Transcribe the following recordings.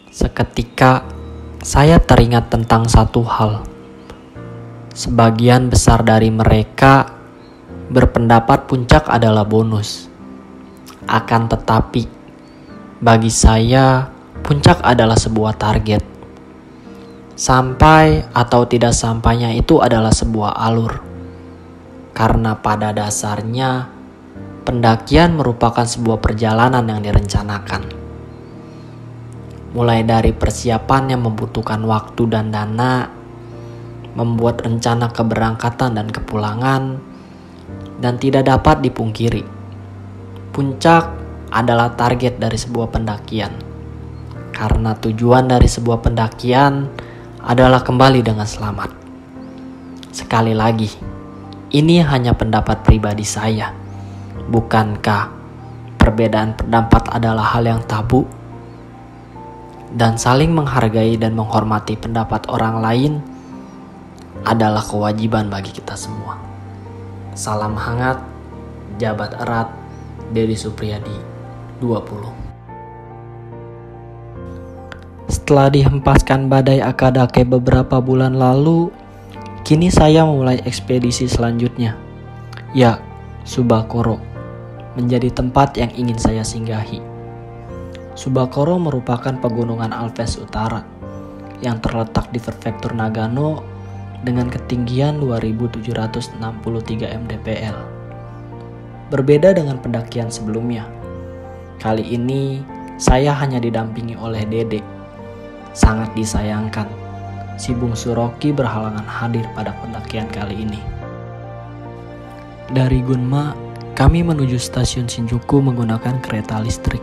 Seketika saya teringat tentang satu hal. Sebagian besar dari mereka berpendapat puncak adalah bonus. Akan tetapi, bagi saya, puncak adalah sebuah target. Sampai atau tidak sampainya itu adalah sebuah alur. Karena pada dasarnya, pendakian merupakan sebuah perjalanan yang direncanakan. Mulai dari persiapan yang membutuhkan waktu dan dana, membuat rencana keberangkatan dan kepulangan, dan tidak dapat dipungkiri. Puncak adalah target dari sebuah pendakian. Karena tujuan dari sebuah pendakian adalah kembali dengan selamat. Sekali lagi, ini hanya pendapat pribadi saya. Bukankah perbedaan pendapat adalah hal yang tabu? Dan saling menghargai dan menghormati pendapat orang lain adalah kewajiban bagi kita semua. Salam hangat, jabat erat, Dedi Supriyadi, 20. Setelah dihempaskan badai Akadake beberapa bulan lalu, kini saya memulai ekspedisi selanjutnya. Ya, Subakoro menjadi tempat yang ingin saya singgahi. Subakoro merupakan pegunungan Alpes Utara yang terletak di prefektur Nagano dengan ketinggian 2763 mdpl. Berbeda dengan pendakian sebelumnya, kali ini saya hanya didampingi oleh Dede. Sangat disayangkan, si bungsu Rocky berhalangan hadir pada pendakian kali ini. Dari Gunma, kami menuju stasiun Shinjuku menggunakan kereta listrik.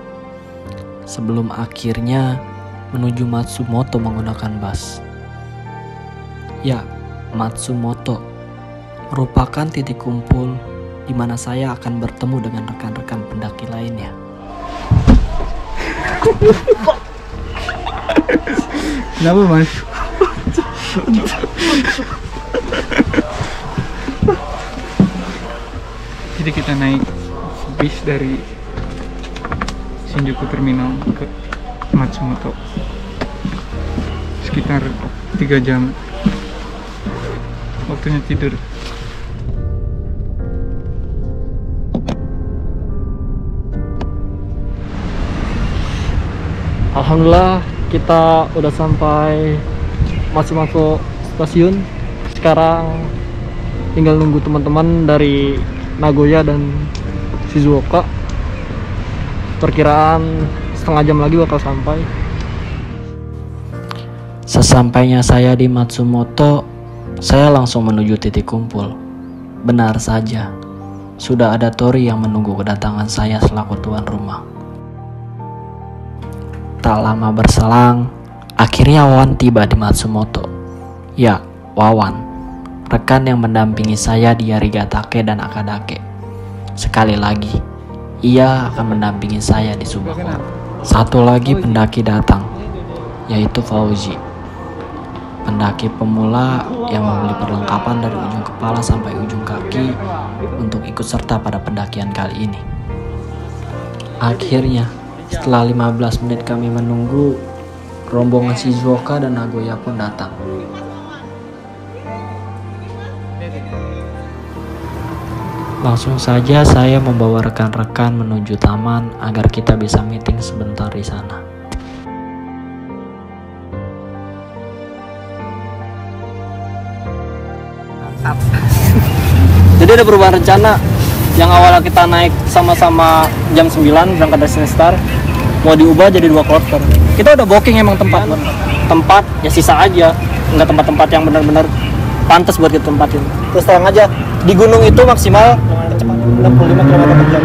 Sebelum akhirnya menuju Matsumoto menggunakan bus. Ya, Matsumoto merupakan titik kumpul di mana saya akan bertemu dengan rekan-rekan pendaki lainnya. Kenapa, Mas? Jadi kita naik bis dari Shinjuku Terminal ke Matsumoto sekitar 3 jam. Waktunya tidur. Alhamdulillah kita udah sampai Matsumoto stasiun. Sekarang tinggal nunggu teman-teman dari Nagoya dan Shizuoka. Perkiraan setengah jam lagi bakal sampai. Sesampainya saya di Matsumoto, saya langsung menuju titik kumpul. Benar saja, sudah ada Tori yang menunggu kedatangan saya selaku tuan rumah. Tak lama berselang, akhirnya Wawan tiba di Matsumoto. Ya, Wawan, rekan yang mendampingi saya di Yarigatake dan Akadake. Sekali lagi, ia akan mendampingi saya di Subakoro. Satu lagi pendaki datang, yaitu Fauzi. Pendaki pemula yang membeli perlengkapan dari ujung kepala sampai ujung kaki untuk ikut serta pada pendakian kali ini. Akhirnya, setelah 15 menit kami menunggu, rombongan Shizuoka dan Nagoya pun datang. Langsung saja saya membawa rekan-rekan menuju taman agar kita bisa meeting sebentar di sana. Jadi ada perubahan rencana. Yang awalnya kita naik sama-sama jam 9 berangkat dari Sinestar, mau diubah jadi 2 kloter. Kita udah booking emang tempat ya sisa aja, nggak tempat-tempat yang benar-benar pantas buat kita tempatin. Terus terang aja, di gunung itu maksimal kecepatan 65 km per jam.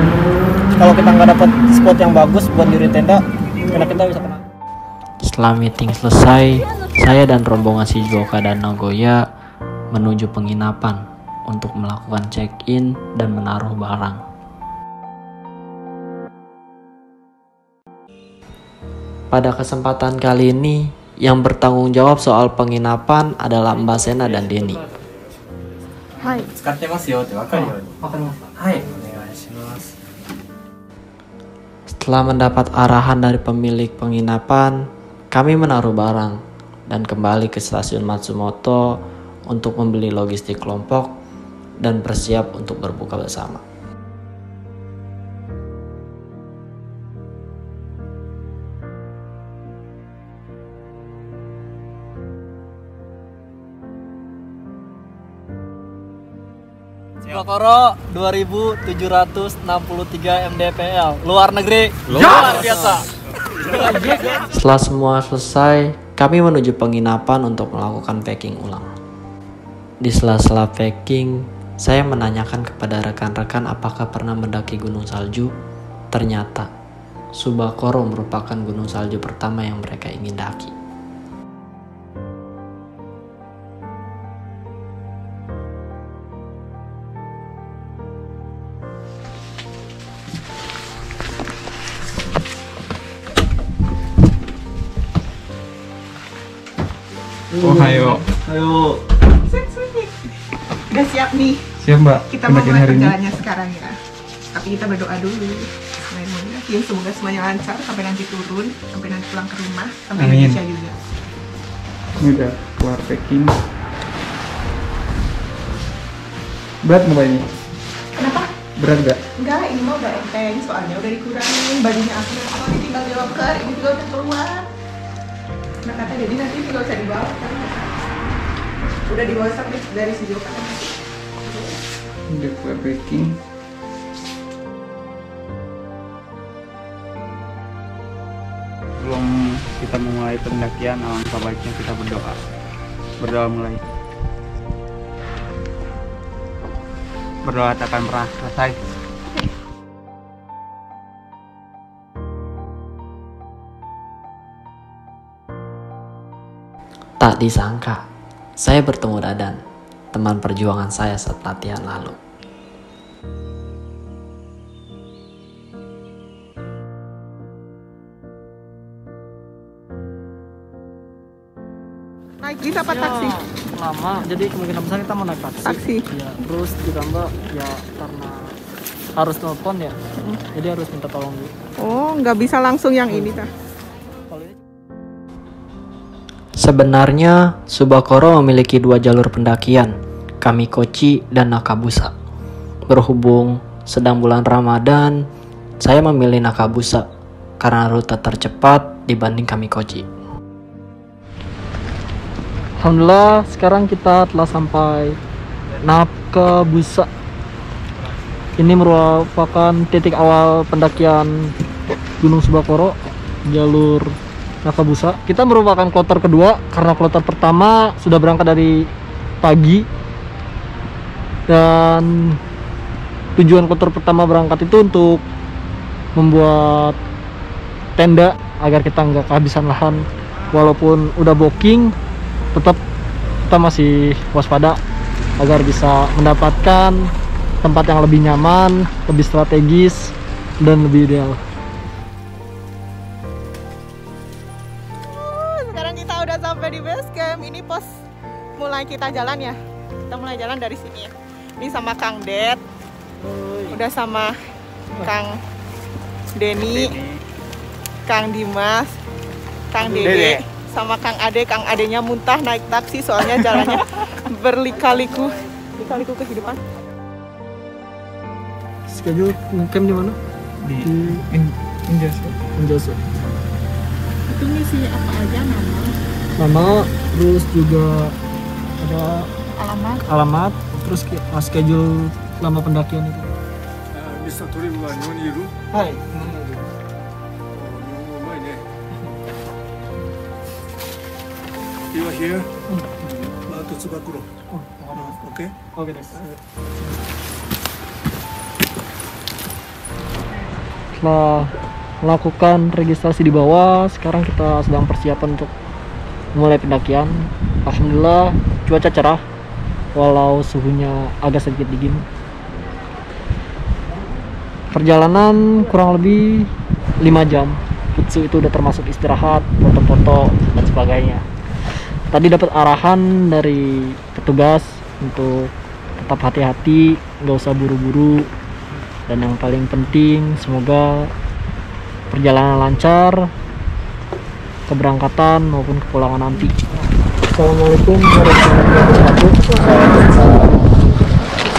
Kalau kita nggak dapat spot yang bagus buat diri tenda, karena kita bisa kena. Setelah meeting selesai, saya dan rombongan Shizuoka dan Nagoya menuju penginapan untuk melakukan check-in dan menaruh barang. Pada kesempatan kali ini, yang bertanggung jawab soal penginapan adalah Mbak Sena dan Denny. Hai. Setelah mendapat arahan dari pemilik penginapan, Kami menaruh barang dan kembali ke stasiun Matsumoto untuk membeli logistik kelompok dan bersiap untuk berbuka bersama. Subakoro 2763 mdpl, luar negeri, luar biasa. Setelah semua selesai, kami menuju penginapan untuk melakukan packing ulang. Di sela-sela packing, saya menanyakan kepada rekan-rekan apakah pernah mendaki gunung salju. Ternyata, Subakoro merupakan gunung salju pertama yang mereka ingin daki. Ohayo. Ayo. Udah siap nih. Siap Mbak. Kita mau pendakian mulai hari ini. perjalanannya sekarang ya. Tapi kita berdoa dulu. Bismillahirrahmanirrahim. Semoga semuanya lancar sampai nanti turun, sampai nanti pulang ke rumah, sampai Amin. Indonesia juga. Ini udah keluar packing. Berat nggak Mbak ini? Kenapa? Berat nggak? Enggak, ini mah udah enteng, soalnya udah dikurangin. Bajunya aku udah tinggal di locker, ini juga udah keluar. Nah kata jadi nanti tinggal usah dibawa kan. Udah dibawa sampai dari sini kan. Udah keluar packing. Sebelum kita memulai pendakian, alangkah baiknya kita berdoa. Berdoa mulai. Berdoa tak akan pernah selesai. Tak disangka, saya bertemu Dadan, teman perjuangan saya saat latihan lalu. Naik bis apa taksi? Lama, jadi kemungkinan besar kita mau naik taksi. Taksi. Ya, terus ditambah ya karena harus telepon ya, jadi harus minta tolong dulu. Oh, nggak bisa langsung yang ini tah. Kalau ini Sebenarnya, Subakoro memiliki dua jalur pendakian, Kamikochi dan Nakabusa. Berhubung sedang bulan Ramadan, saya memilih Nakabusa karena rute tercepat dibanding Kamikochi. Alhamdulillah sekarang kita telah sampai Nakabusa. Ini merupakan titik awal pendakian Gunung Subakoro, jalur Nakabusa. Kita merupakan kloter kedua karena kloter pertama sudah berangkat dari pagi. Dan tujuan kloter pertama berangkat itu untuk membuat tenda agar kita nggak kehabisan lahan. Walaupun udah booking, tetap kita masih waspada agar bisa mendapatkan tempat yang lebih nyaman, lebih strategis, dan lebih ideal. Sekarang kita udah sampai di base camp. Ini pos mulai kita jalan ya. Kita mulai jalan dari sini ya. Ini sama Kang Ded. Udah sama Kang Denny, Kang Dimas, Kang Dede, sama Kang Ade. Kang Adenya muntah naik taksi soalnya jalannya berlika-liku kehidupan. Schedule camp di mana? Di Injasa. Injasa. Itu ngisi apa aja nama, Nama, terus juga ada alamat. terus schedule lama pendakian itu. ミスタートリムは日本にいる？ Hai. 日本語うまいね。You are here? To Tsubakuro. Okay? Oke, guys. Setelah melakukan registrasi di bawah, sekarang kita sedang persiapan untuk mulai pendakian. Alhamdulillah cuaca cerah, walau suhunya agak sedikit dingin. Perjalanan kurang lebih 5 jam. Futsu itu udah termasuk istirahat, foto-foto dan sebagainya. Tadi dapat arahan dari petugas untuk tetap hati-hati, nggak usah buru-buru, dan yang paling penting semoga perjalanan lancar keberangkatan maupun kepulangan nanti. Assalamualaikum warahmatullahi wabarakatuh.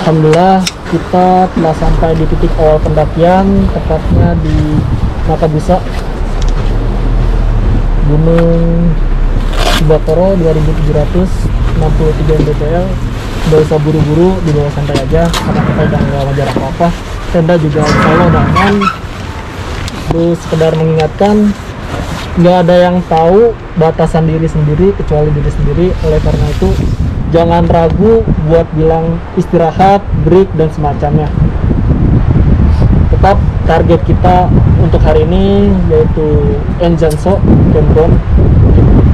Alhamdulillah kita telah sampai di titik awal pendakian, tepatnya di Makabusa, Gunung Subakoro 2763 mdpl. Gak usah buru-buru, dibawa santai aja karena kita udah nggak ngejar apa-apa. Tenda juga insya Allah udah aman. Terus sekedar mengingatkan, nggak ada yang tahu batasan diri sendiri kecuali diri sendiri. Oleh karena itu jangan ragu buat bilang istirahat, break dan semacamnya. Tetap target kita untuk hari ini yaitu Enjanso Kembron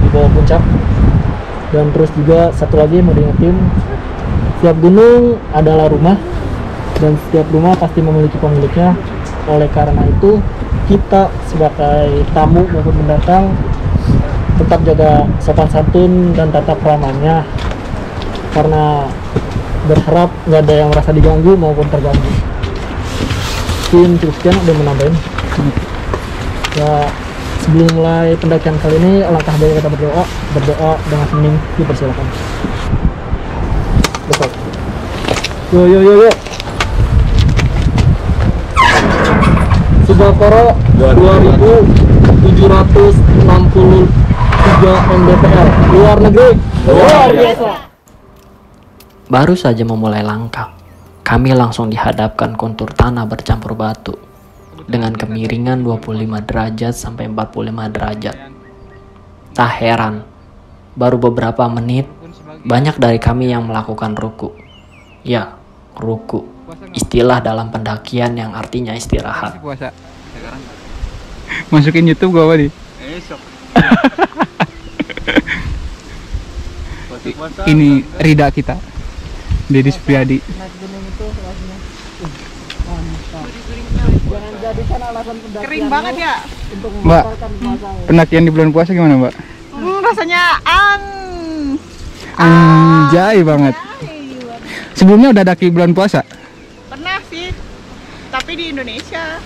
di bawah puncak. Dan terus juga satu lagi mau diingetin, setiap gunung adalah rumah dan setiap rumah pasti memiliki pemiliknya. Oleh karena itu kita sebagai tamu maupun pendatang tetap jaga sopan santun dan tata keramanya, karena berharap nggak ada yang merasa diganggu maupun terganggu. Cukup sekian, udah menambahin ya. Sebelum mulai pendakian kali ini, alangkah baiknya kita berdoa dengan hening. Dipersilakan. Betul. Yo. Subakoro 2763 mdpl. Luar negeri. Luar biasa. Baru saja memulai langkah, kami langsung dihadapkan kontur tanah bercampur batu dengan kemiringan 25 derajat sampai 45 derajat. Tak heran, baru beberapa menit banyak dari kami yang melakukan ruku. Ya, ruku. Istilah dalam pendakian yang artinya istirahat. Puasa. Masukin YouTube gua apa nih? Ini Rida kita, Deddy Supriyadi. Jangan jadikan alasan pendakian. Kering banget ya. Mbak, pendakian di bulan puasa gimana, Mbak? Rasanya Anjay banget. Sebelumnya udah daki bulan puasa? Pernah sih, tapi di Indonesia.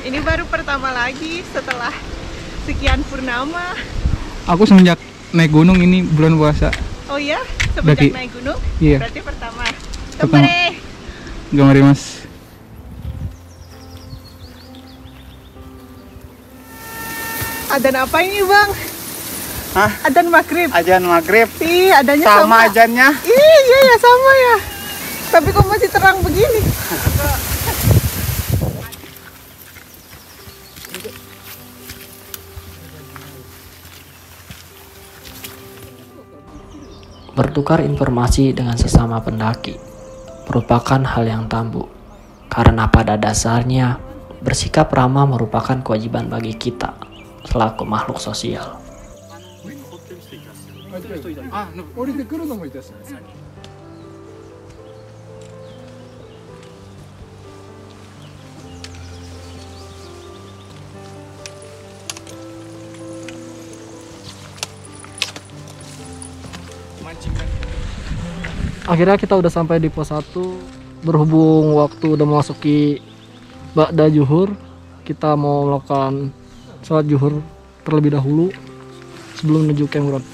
Ini baru pertama lagi setelah sekian purnama. Aku semenjak naik gunung ini bulan puasa. Oh iya, semenjak Daki. naik gunung? Iya. Berarti pertama. Pertama. Kembali. Gamari Mas. Adzan apa ini bang? Hah? Adzan maghrib. Ajan maghrib Ih, adanya sama. sama ajannya. Iya ya sama ya. Tapi kok masih terang begini? Bertukar informasi dengan sesama pendaki merupakan hal yang tabu, karena pada dasarnya bersikap ramah merupakan kewajiban bagi kita selaku makhluk sosial. Akhirnya kita udah sampai di pos 1. Berhubung waktu udah memasuki ba'da zuhur, kita mau melakukan sholat zuhur terlebih dahulu sebelum menuju Kembron.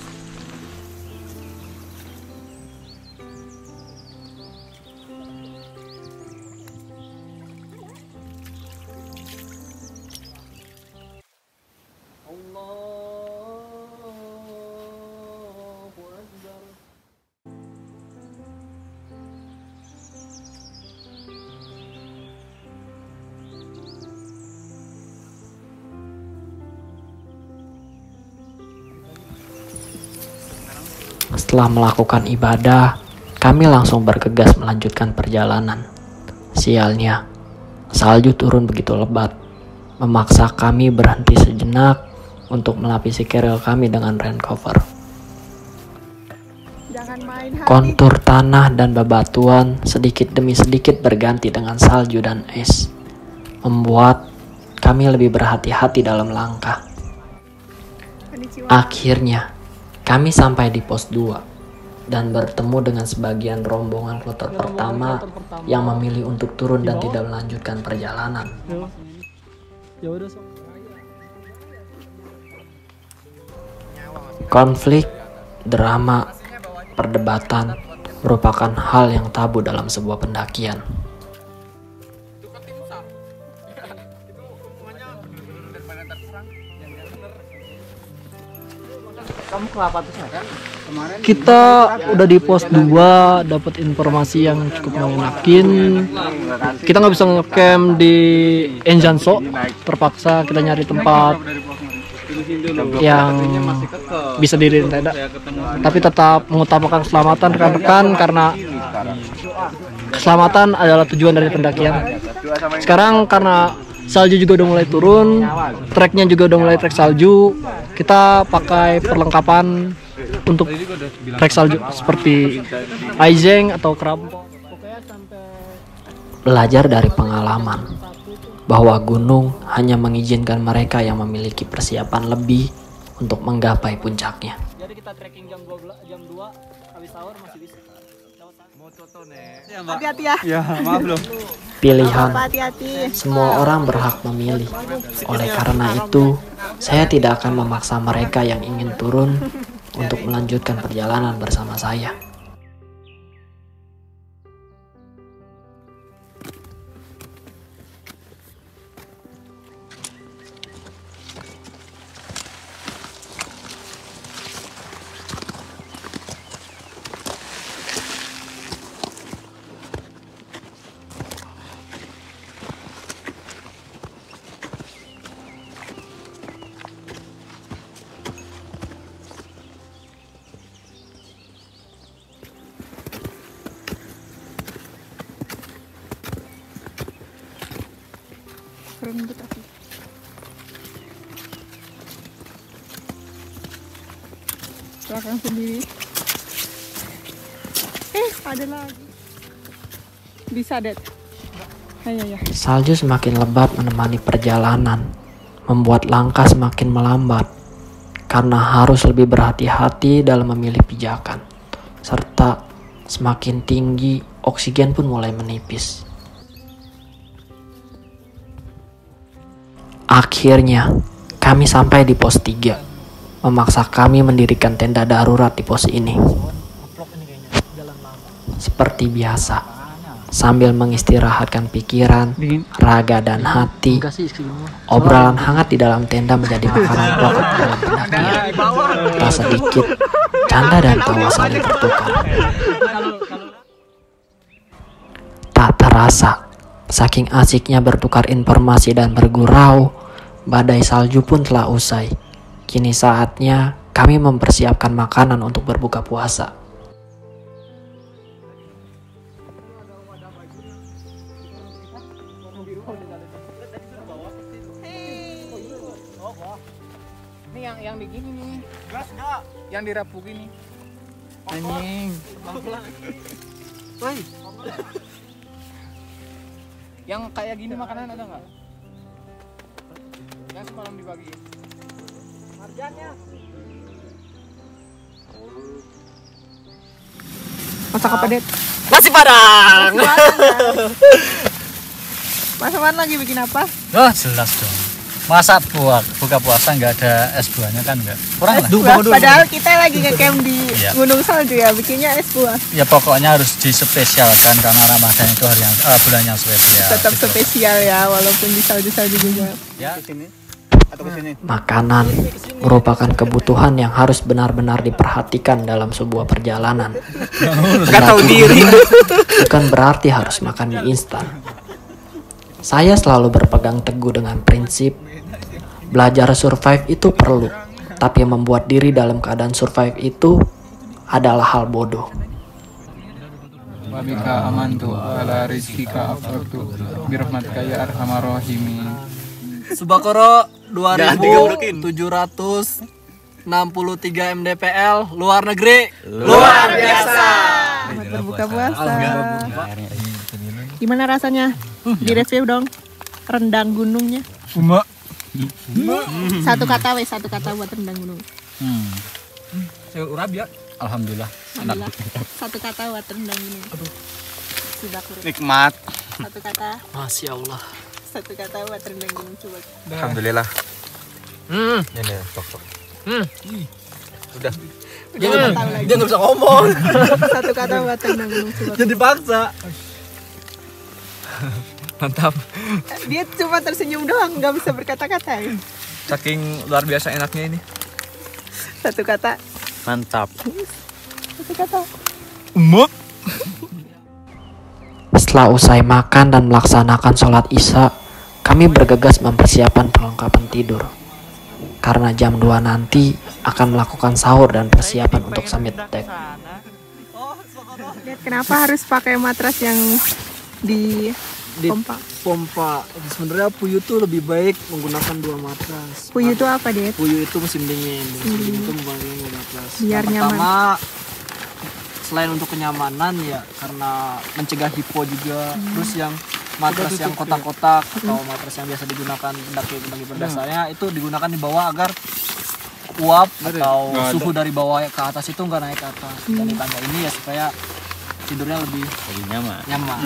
Setelah melakukan ibadah, kami langsung bergegas melanjutkan perjalanan. Sialnya, salju turun begitu lebat, memaksa kami berhenti sejenak untuk melapisi keril kami dengan rain cover. Jangan main hati. Kontur tanah dan bebatuan sedikit demi sedikit berganti dengan salju dan es, membuat kami lebih berhati-hati dalam langkah. Konnichiwa. Akhirnya, kami sampai di pos 2 dan bertemu dengan sebagian rombongan kloter pertama yang memilih untuk turun dan tidak melanjutkan perjalanan. Ya udah, Konflik, drama, perdebatan merupakan hal yang tabu dalam sebuah pendakian. Kita udah di pos 2, dapat informasi yang cukup mengenakin. Kita nggak bisa ngecamp di Enjanso, terpaksa kita nyari tempat yang bisa diriin tenda. Tapi tetap mengutamakan keselamatan rekan-rekan karena keselamatan adalah tujuan dari pendakian. Sekarang karena salju juga udah mulai turun, treknya juga udah mulai trek salju. Kita pakai perlengkapan untuk trek salju seperti aizeng atau krampon. Belajar dari pengalaman bahwa gunung hanya mengizinkan mereka yang memiliki persiapan lebih untuk menggapai puncaknya. Jadi kita trekking jam 2 habis sahur masih bisa. Hati-hati ya. Ya, maaf loh. Pilihan, Hati-hati. semua orang berhak memilih. Oleh karena itu, saya tidak akan memaksa mereka yang ingin turun untuk melanjutkan perjalanan bersama saya. Keren banget aku. Belakang sendiri. Ada lagi. Bisa, Det. Ya. Salju semakin lebat menemani perjalanan, membuat langkah semakin melambat karena harus lebih berhati-hati dalam memilih pijakan, serta semakin tinggi oksigen pun mulai menipis. Akhirnya, kami sampai di pos 3, memaksa kami mendirikan tenda darurat di pos ini. Seperti biasa, sambil mengistirahatkan pikiran, raga, dan hati, obrolan hangat di dalam tenda menjadi makanan pokok dalam pendakian. Tak sedikit, canda dan tawa saling bertukar. Tak terasa, saking asiknya bertukar informasi dan bergurau, badai salju pun telah usai. Kini saatnya kami mempersiapkan makanan untuk berbuka puasa. Ini yang begini nih. Yang dirapu gini. Anjing. Woi. Yang kayak gini makanan ada nggak? Yang semalam dibagi. Marjannya. Masak apa, Det? Nasi Padang. Mas Aman lagi bikin apa? Oh jelas dong. Masa buka puasa nggak ada es buahnya kan nggak? Kurang lah. Buah, padahal kita lagi ngecamp di Iya. Gunung Salju ya, bikinnya es buah. Ya pokoknya harus dispesialkan karena Ramadan itu hari yang bulan yang spesial. Tetap gitu. spesial ya, walaupun di salju-salju juga. Ya. Makanan merupakan kebutuhan yang harus benar-benar diperhatikan dalam sebuah perjalanan. Bukan berarti harus makan mie instan. Saya selalu berpegang teguh dengan prinsip belajar survive itu perlu, tapi membuat diri dalam keadaan survive itu adalah hal bodoh. Wabika amantu ala rizkika afartu birahmatika ya arhamar rahimin. Subakoro 2763 mdpl luar negeri. Luar biasa. Selamat berbuka puasa. Gimana rasanya? Direview dong rendang gunungnya. Satu kata buat rendang gunung. Alhamdulillah. Alhamdulillah. Satu kata buat rendang gunung. Sudah kurang. Nikmat. Satu kata. Masya Allah. Satu kata buat rendang gunung coba. Alhamdulillah. Ini tok. Dia Dia nggak bisa ngomong. Satu kata buat tentang Gunung Subakuro. Jadi paksa. Mantap. Dia cuma tersenyum doang, nggak bisa berkata-kata ya. Saking luar biasa enaknya ini. Satu kata. Mantap. Satu kata. Emak. Setelah usai makan dan melaksanakan sholat isya, kami bergegas mempersiapkan perlengkapan tidur. Karena jam 2 nanti akan melakukan sahur dan persiapan untuk summit deck. Lihat kenapa harus pakai matras yang di pompa? Pompa. Sebenarnya puyuh tuh lebih baik menggunakan 2 matras. Puyuh itu apa, Dit? Puyuh itu musim dingin. Musim dingin itu menggunakan 2 matras. Biar Yang nyaman. pertama, selain untuk kenyamanan ya karena mencegah hipo juga. Terus yang matras yang kotak-kotak atau matras yang biasa digunakan pendaki berdasarnya itu digunakan di bawah agar uap atau suhu dari bawah ke atas itu nggak naik ke atas. Dan di tangga ini ya supaya tidurnya lebih Jadi nyaman. nyaman.